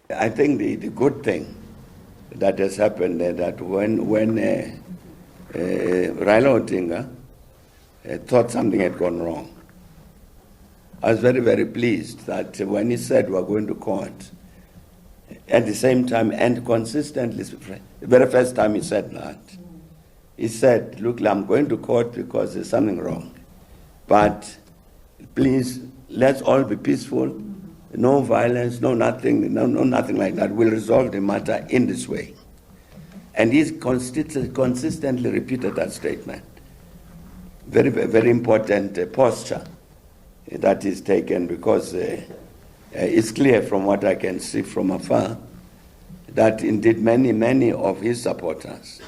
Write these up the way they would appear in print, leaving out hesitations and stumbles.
I think the good thing that has happened that when Raila Odinga thought something had gone wrong, I was very, very pleased that when he said we're going to court, at the same time and consistently, the very first time he said that, he said, look, I'm going to court because there's something wrong. But please, let's all be peaceful. No violence, no nothing like that. We'll resolve the matter in this way. And he's consistently repeated that statement. Very, very important posture that is taken, because it's clear from what I can see from afar that indeed many of his supporters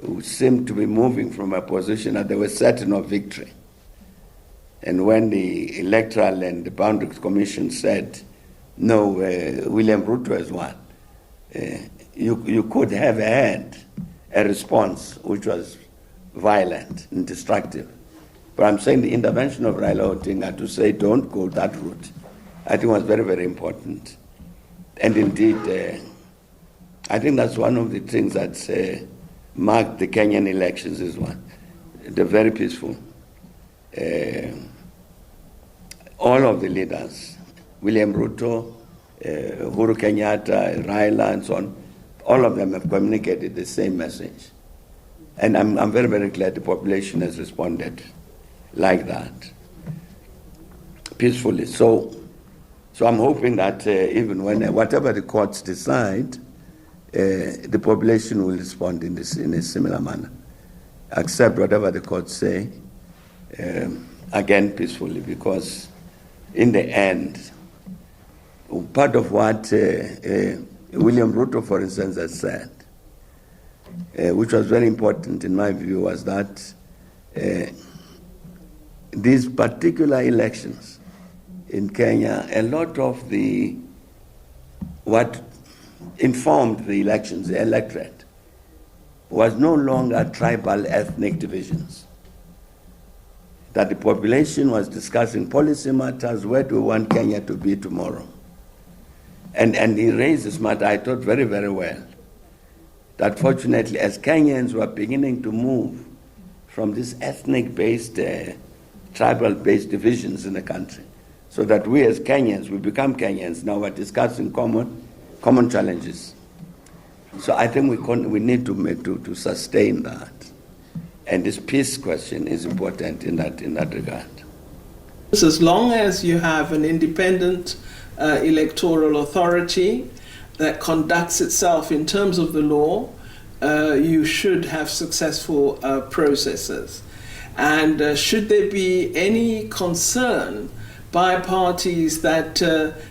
who seem to be moving from a position that they were certain of victory. And when the Electoral and the Boundaries Commission said, no, William Ruto has won, you could have had a response which was violent and destructive. But I'm saying the intervention of Raila Odinga to say don't go that route, I think was very, very important. And indeed, I think that's one of the things that's marked the Kenyan elections is one. They're very peaceful. All of the leaders, William Ruto, Uhuru Kenyatta, Raila, and so on, all of them have communicated the same message. And I'm very, very glad the population has responded like that, peacefully. So I'm hoping that even when whatever the courts decide, the population will respond in a similar manner, accept whatever the courts say, again peacefully, because in the end, part of what William Ruto, for instance, has said, which was very important in my view, was that these particular elections in Kenya, a lot of what informed the elections, the electorate, was no longer tribal ethnic divisions. That the population was discussing policy matters, where do we want Kenya to be tomorrow? And he raised this matter, I thought, very, very well. That fortunately, as Kenyans were beginning to move from these ethnic-based, tribal-based divisions in the country, so that we as Kenyans, we become Kenyans, now we're discussing common challenges. So I think we need to sustain that. And this peace question is important in that regard. As long as you have an independent electoral authority that conducts itself in terms of the law, you should have successful processes. And should there be any concern by parties that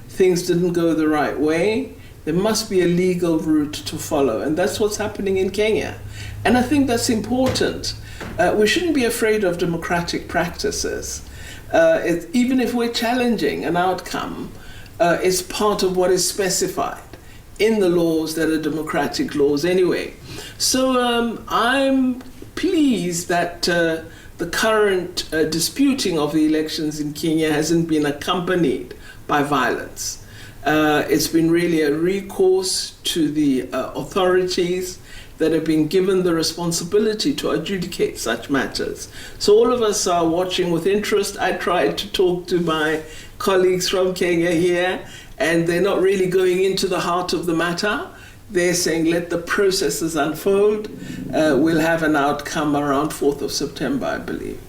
things didn't go the right way, there must be a legal route to follow. And that's what's happening in Kenya. And I think that's important. We shouldn't be afraid of democratic practices. Even if we're challenging an outcome, it's part of what is specified in the laws that are democratic laws anyway. So I'm pleased that the current disputing of the elections in Kenya hasn't been accompanied by violence. It's been really a recourse to the authorities that have been given the responsibility to adjudicate such matters. So all of us are watching with interest. I tried to talk to my colleagues from Kenya here, and they're not really going into the heart of the matter. They're saying, let the processes unfold. We'll have an outcome around 4th of September, I believe.